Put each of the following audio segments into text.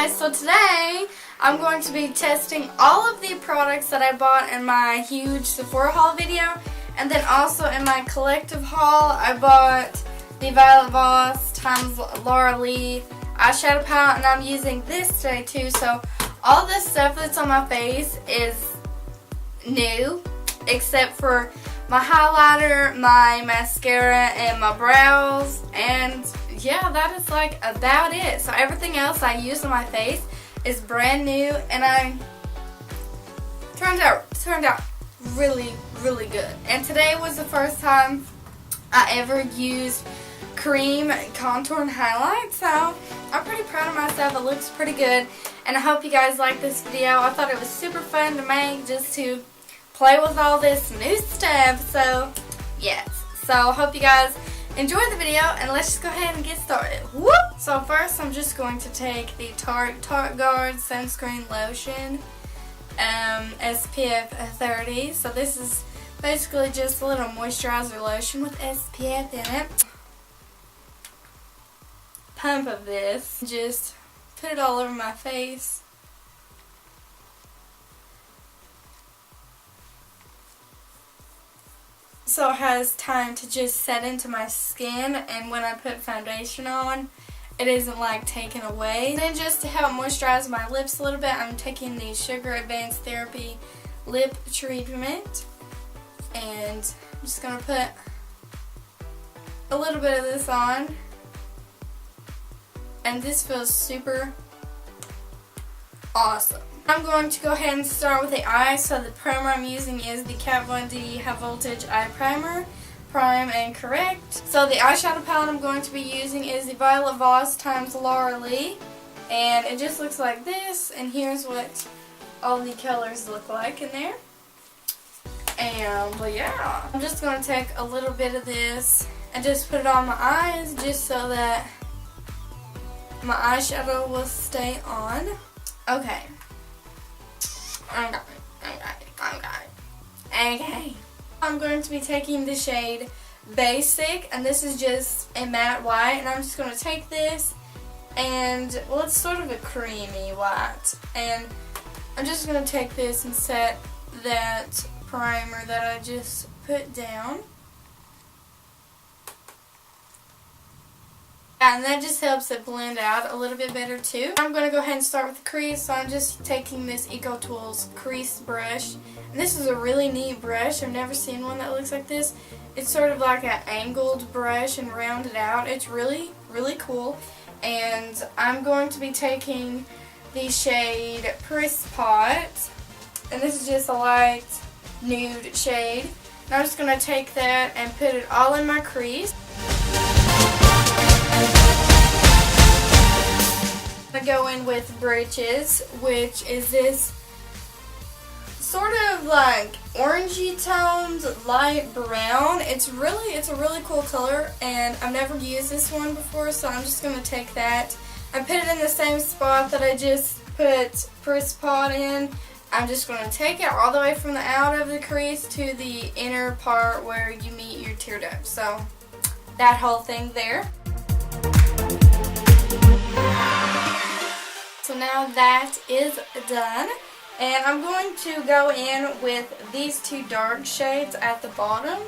guys, so today I'm going to be testing all of the products that I bought in my huge Sephora haul video, and then also in my collective haul I bought the Violet Voss times Laura Lee eyeshadow palette, and I'm using this today too. So all this stuff that's on my face is new except for my highlighter, my mascara, and my brows, and yeah, that is like about it. So everything else I use on my face is brand new, and turned out really good. And today was the first time I ever used cream contour and highlight, so I'm pretty proud of myself. It looks pretty good, and I hope you guys like this video. I thought it was super fun to make, just to play with all this new stuff. So yes, so I hope you guys enjoy the video, and let's just go ahead and get started. Whoop! So first I'm just going to take the Tarte Guard Sunscreen Lotion, SPF 30. So this is basically just a little moisturizer lotion with SPF in it. Pump of this, just put it all over my face. So it has time to just set into my skin, and when I put foundation on, it isn't like taken away. And then just to help moisturize my lips a little bit, I'm taking the Sugar Advanced Therapy Lip Treatment, and I'm just going to put a little bit of this on, and this feels super awesome. I'm going to go ahead and start with the eyes. So the primer I'm using is the Kat Von D High Voltage Eye Primer, Prime and Correct. So the eyeshadow palette I'm going to be using is the Violet Voss times Laura Lee, and it just looks like this, and here's what all the colors look like in there. And well, yeah, I'm just going to take a little bit of this and just put it on my eyes, just so that my eyeshadow will stay on. Okay. I got it. Okay. I'm going to be taking the shade Basic, and this is just a matte white, and I'm just going to take this, and well, it's sort of a creamy white, and I'm just going to take this and set that primer that I just put down. And that just helps it blend out a little bit better too. I'm going to go ahead and start with the crease, so I'm just taking this EcoTools crease brush. And this is a really neat brush. I've never seen one that looks like this. It's sort of like an angled brush and rounded out. It's really cool. And I'm going to be taking the shade Press Pot, and this is just a light nude shade. And I'm just going to take that and put it all in my crease. I go in with Bridges, which is this sort of like orangey toned light brown. It's a really cool color, and I've never used this one before, so I'm just going to take that and put it in the same spot that I just put Press Pot in. I'm just going to take it all the way from the out of the crease to the inner part where you meet your tear duct. So that whole thing there. So now that is done, and I'm going to go in with these two dark shades at the bottom,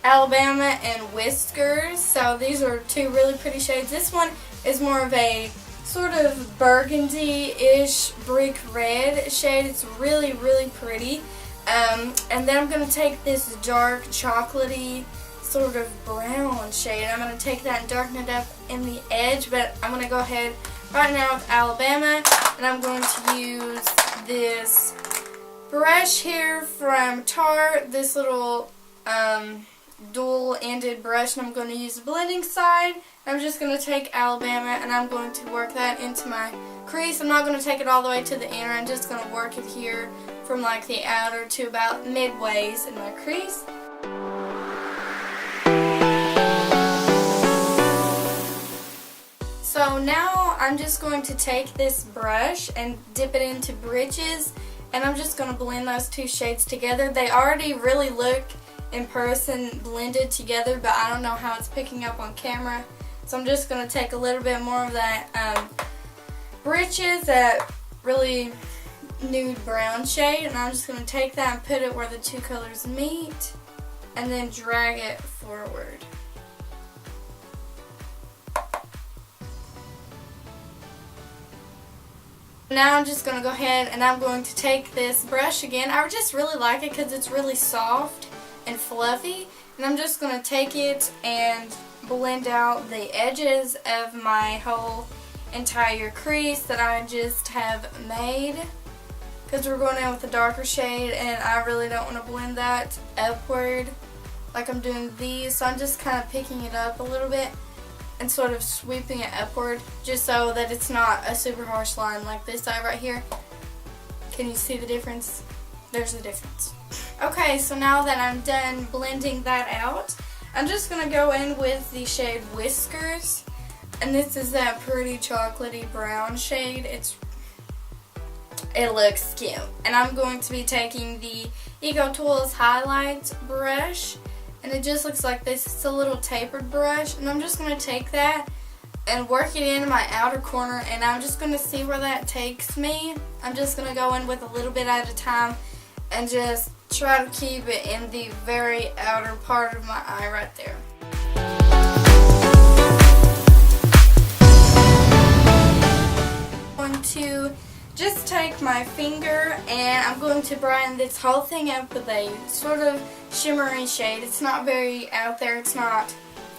Alabama and Whiskers. So these are two really pretty shades. This one is more of a sort of burgundy-ish brick red shade. It's really pretty. And then I'm going to take this dark chocolatey sort of brown shade. I'm going to take that and darken it up in the edge, but I'm going to go ahead right now with Alabama, and I'm going to use this brush here from Tarte, this little dual-ended brush, and I'm going to use the blending side. I'm just going to take Alabama, and I'm going to work that into my crease. I'm not going to take it all the way to the inner. I'm just going to work it here from like the outer to about midways in my crease. So now I'm just going to take this brush and dip it into Bridges, and I'm just going to blend those two shades together. They already really look in person blended together, but I don't know how it's picking up on camera. So I'm just going to take a little bit more of that Britches, that really nude brown shade, and I'm just going to take that and put it where the two colors meet and then drag it forward. Now I'm just going to go ahead and I'm going to take this brush again. I just really like it because it's really soft and fluffy, and I'm just going to take it and blend out the edges of my whole entire crease that I just have made, because we're going in with a darker shade and I really don't want to blend that upward like I'm doing these, so I'm just kind of picking it up a little bit and sort of sweeping it upward just so that it's not a super harsh line like this side right here. Can you see the difference? There's the difference. Okay, so now that I'm done blending that out, I'm just going to go in with the shade Whiskers, and this is that pretty chocolatey brown shade. It looks cute. And I'm going to be taking the Ego Tools Highlight brush, and it just looks like this. It's a little tapered brush, and I'm just going to take that and work it into my outer corner, and I'm just going to see where that takes me. I'm just going to go in with a little bit at a time and just try to keep it in the very outer part of my eye right there. I'm going to just take my finger and I'm going to brighten this whole thing up with a sort of shimmery shade. It's not very out there, it's not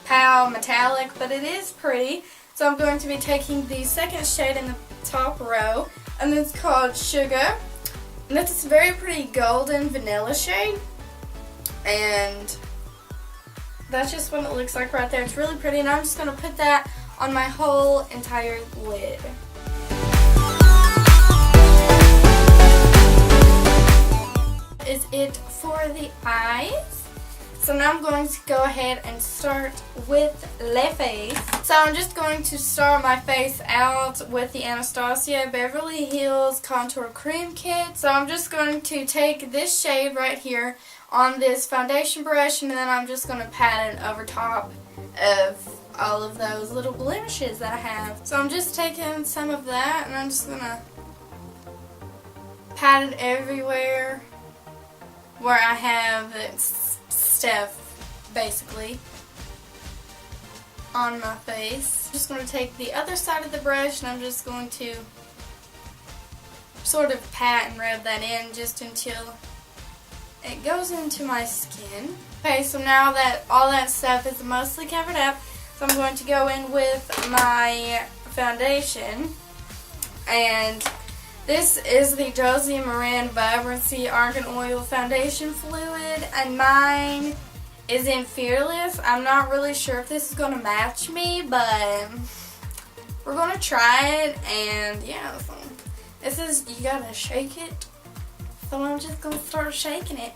pale metallic, but it is pretty. So I'm going to be taking the second shade in the top row, and it's called Sugar. And it's a very pretty golden vanilla shade, and that's just what it looks like right there. It's really pretty, and I'm just going to put that on my whole entire lid. Is it for the eyes. So now I'm going to go ahead and start with Le Face. So I'm just going to start my face out with the Anastasia Beverly Hills Contour Cream Kit. So I'm just going to take this shade right here on this foundation brush, and then I'm just going to pat it over top of all of those little blemishes that I have. So I'm just taking some of that and I'm just going to pat it everywhere where I have stuff basically on my face. I'm just going to take the other side of the brush and I'm just going to sort of pat and rub that in just until it goes into my skin. Okay, so now that all that stuff is mostly covered up, so I'm going to go in with my foundation, and this is the Josie Maran Vibrancy Argan Oil Foundation Fluid, and mine is in Fearless. I'm not really sure if this is going to match me, but we're going to try it, and yeah, so this is, you gotta shake it, so I'm just going to start shaking it.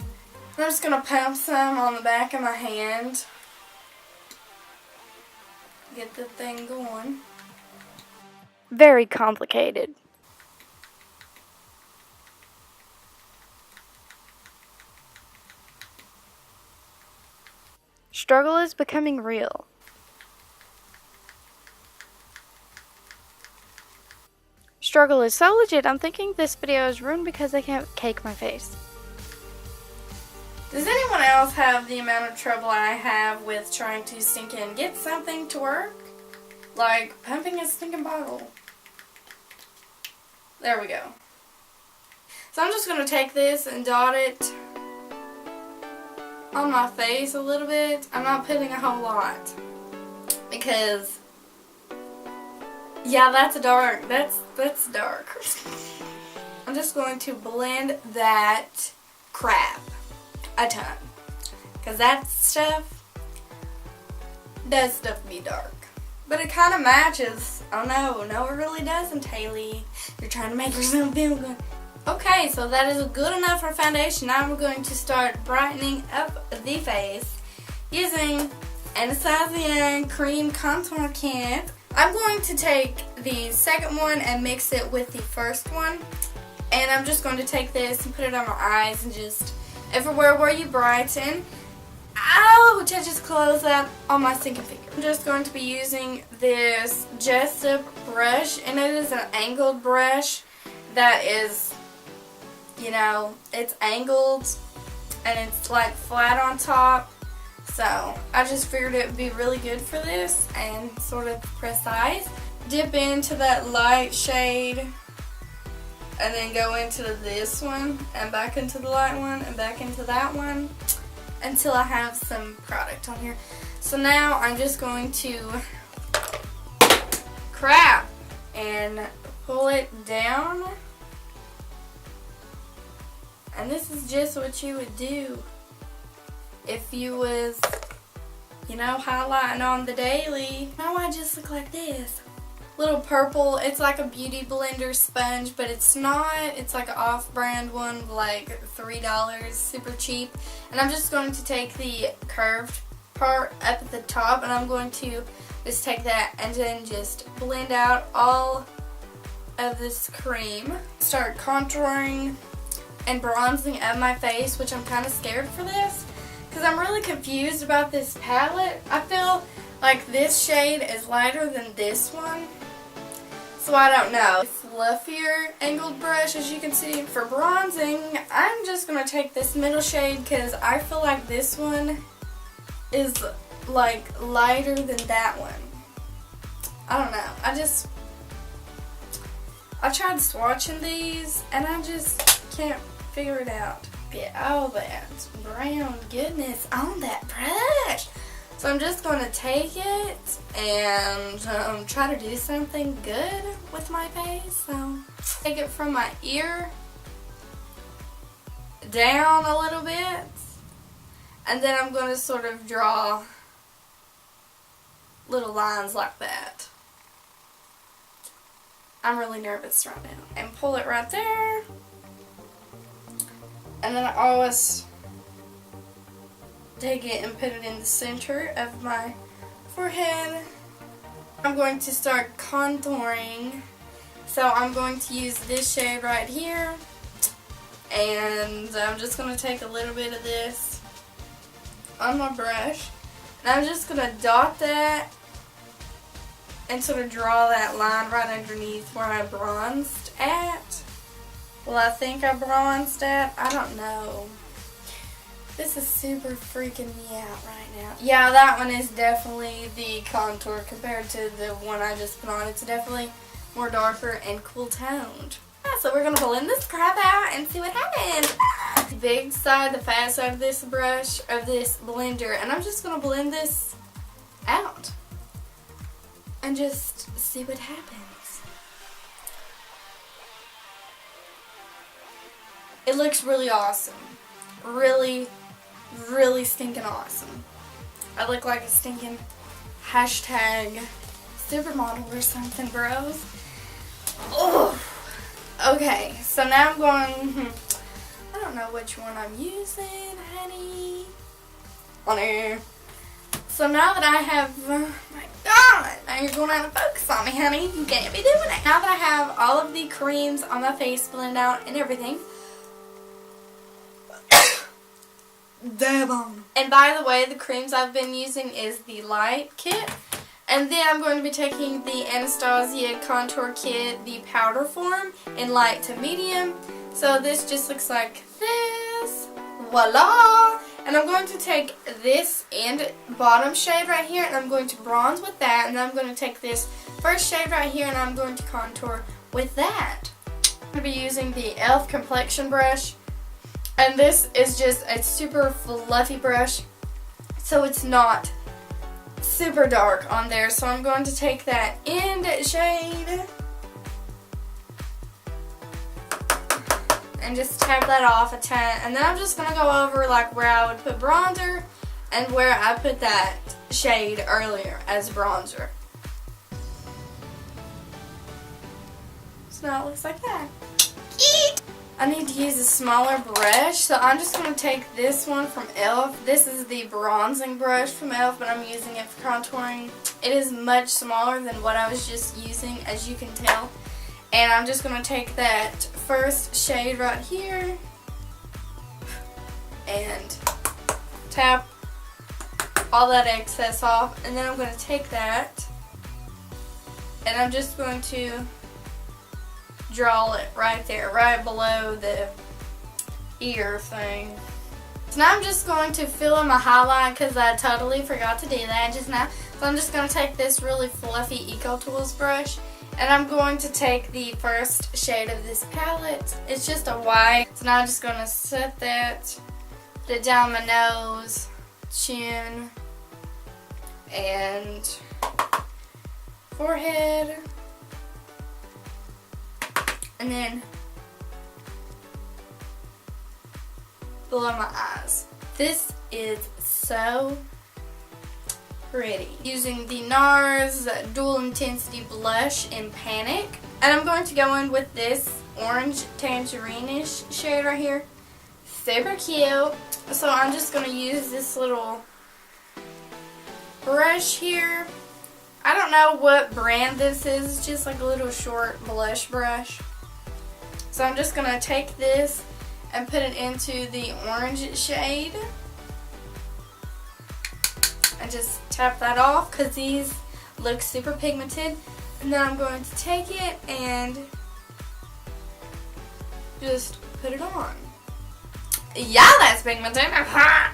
I'm just going to pump some on the back of my hand, get the thing going. Very complicated. Struggle is becoming real. Struggle is so legit, I'm thinking this video is ruined because I can't cake my face. Does anyone else have the amount of trouble I have with trying to sink in get something to work? Like pumping a stinking bottle. There we go. So I'm just going to take this and dot it on my face a little bit. I'm not putting a whole lot because, yeah, that's dark. That's dark. I'm just going to blend that crap a ton, because that stuff does stuff me dark. But it kind of matches. Oh no, it really doesn't, Haley. You're trying to make yourself feel good. Okay, so that is good enough for foundation. Now we're going to start brightening up the face using Anastasia Cream Contour Kit. I'm going to take the second one and mix it with the first one. And I'm just going to take this and put it on my eyes and just everywhere where you brighten. Ouch! I just closed that on my stinking finger. I'm just going to be using this Jessup brush, and it is an angled brush that is, you know, it's angled and it's like flat on top. So I just figured it would be really good for this and sort of precise. Dip into that light shade and then go into this one and back into the light one and back into that one until I have some product on here. So now I'm just going to and pull it down. And this is just what you would do if you was, you know, highlighting on the daily. Now I just look like this. Little purple, it's like a beauty blender sponge, but it's not. It's like an off-brand one, like $3, super cheap. And I'm just going to take the curved part up at the top, and I'm going to just take that and then just blend out all of this cream. Start contouring and bronzing of my face, which I'm kind of scared for this because I'm really confused about this palette. I feel like this shade is lighter than this one, so I don't know. Fluffier angled brush, as you can see. For bronzing, I'm just going to take this middle shade because I feel like this one is like lighter than that one. I don't know. I tried swatching these and I just can't figure it out. Get all that brown goodness on that brush. So I'm just going to take it and try to do something good with my face. So take it from my ear down a little bit, and then I'm going to sort of draw little lines like that. I'm really nervous right now. And pull it right there. And then I always take it and put it in the center of my forehead. I'm going to start contouring. So I'm going to use this shade right here. And I'm just going to take a little bit of this on my brush. And I'm just going to dot that and sort of draw that line right underneath where I bronzed at. Well, I think I bronzed at. I don't know. This is super freaking me out right now. Yeah, that one is definitely the contour compared to the one I just put on. It's definitely more darker and cool toned. So we're going to blend this crap out and see what happens. The big side, the fat side of this brush, of this blender. And I'm just going to blend this out and just see what happens. It looks really awesome. Really, really stinking awesome. I look like a stinking hashtag supermodel or something, bros. Oh. Okay, so now I'm going, I don't know which one I'm using, honey. So now that I have, my God, now you're going out of focus on me, honey. You can't be doing it. Now that I have all of the creams on my face blended out and everything. Dab on. And by the way, the creams I've been using is the Light Kit. And then I'm going to be taking the Anastasia Contour Kit, the powder form, in light to medium. So this just looks like this. Voila! And I'm going to take this and bottom shade right here, and I'm going to bronze with that. And then I'm going to take this first shade right here, and I'm going to contour with that. I'm going to be using the e.l.f. complexion brush. And this is just a super fluffy brush, so it's not super dark on there. So I'm going to take that end shade and just tap that off a tad, and then I'm just going to go over like where I would put bronzer and where I put that shade earlier as bronzer. So now it looks like that. I need to use a smaller brush, so I'm just going to take this one from e.l.f. This is the bronzing brush from e.l.f., but I'm using it for contouring. It is much smaller than what I was just using, as you can tell. And I'm just going to take that first shade right here and tap all that excess off. And then I'm going to take that and I'm just going to draw it right there, right below the ear thing. So now I'm just going to fill in my highlight because I totally forgot to do that just now. So I'm just going to take this really fluffy EcoTools brush and I'm going to take the first shade of this palette. It's just a white. So now I'm just going to set that, put it down my nose, chin, and forehead. And then below my eyes. This is so pretty. Using the NARS Dual Intensity Blush in Panic. And I'm going to go in with this orange tangerine-ish shade right here. Super cute. So I'm just going to use this little brush here. I don't know what brand this is. It's just like a little short blush brush. So I'm just going to take this and put it into the orange shade and just tap that off because these look super pigmented. And then I'm going to take it and just put it on. Yeah, that's pigmented.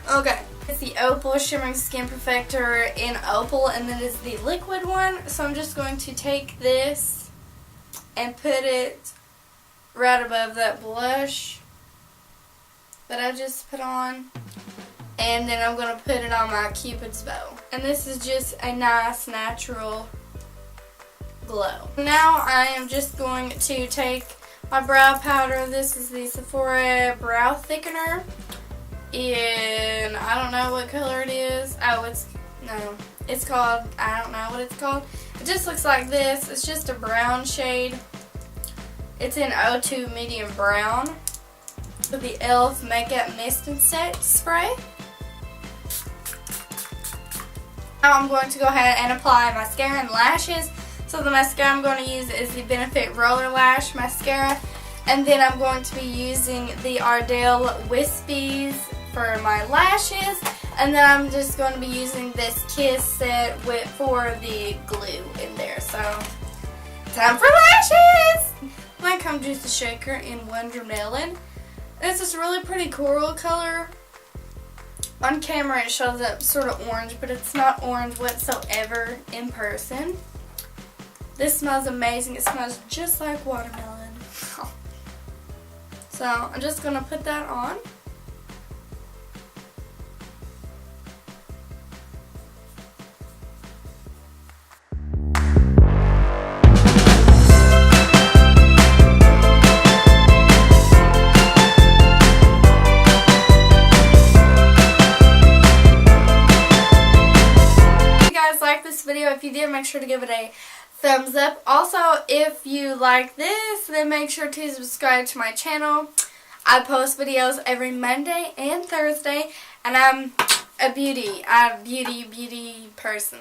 Okay. It's the Opal Shimmering Skin Perfector in Opal, and then it's the liquid one. So I'm just going to take this and put it right above that blush that I just put on, and then I'm going to put it on my Cupid's bow. And this is just a nice natural glow. Now I am just going to take my brow powder. This is the Sephora Brow Thickener in, I don't know what color it is. Oh, it's called, I don't know what it's called. It just looks like this. It's just a brown shade. It's in 02 Medium Brown with the e.l.f. Makeup Mist and Set Spray. Now I'm going to go ahead and apply mascara and lashes. So the mascara I'm going to use is the Benefit Roller Lash Mascara. And then I'm going to be using the Ardell Wispies for my lashes. And then I'm just going to be using this Kiss set for the glue in there. So, time for lashes! Lancome Juicy Shaker in Wonder Melon. It's this really pretty coral color. On camera it shows up sort of orange, but it's not orange whatsoever in person. This smells amazing. It smells just like watermelon. So I'm just going to put that on. Video. If you did, make sure to give it a thumbs up. Also, if you like this, then make sure to subscribe to my channel. I post videos every Monday and Thursday, and I'm a beauty person.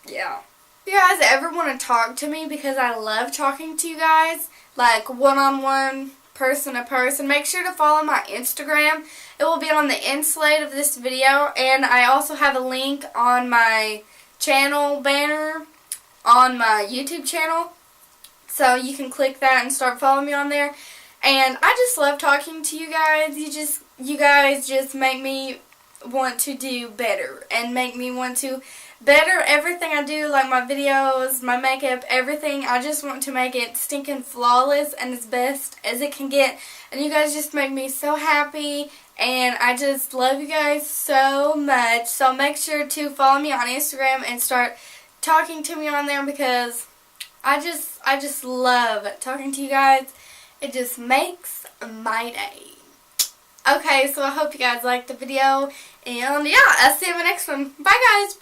Yeah. If you guys ever want to talk to me, because I love talking to you guys, like one-on-one, person-to-person, make sure to follow my Instagram. It will be on the end slate of this video, and I also have a link on my channel banner on my YouTube channel, so you can click that and start following me on there. And I just love talking to you guys. You guys just make me want to do better and make me want to better everything I do, like my videos, my makeup, everything. I just want to make it stinking flawless and as best as it can get. And you guys just make me so happy, and I just love you guys so much. So make sure to follow me on Instagram and start talking to me on there, because I just love talking to you guys. It just makes my day. Okay, so I hope you guys liked the video, and yeah, I'll see you in the next one. Bye guys.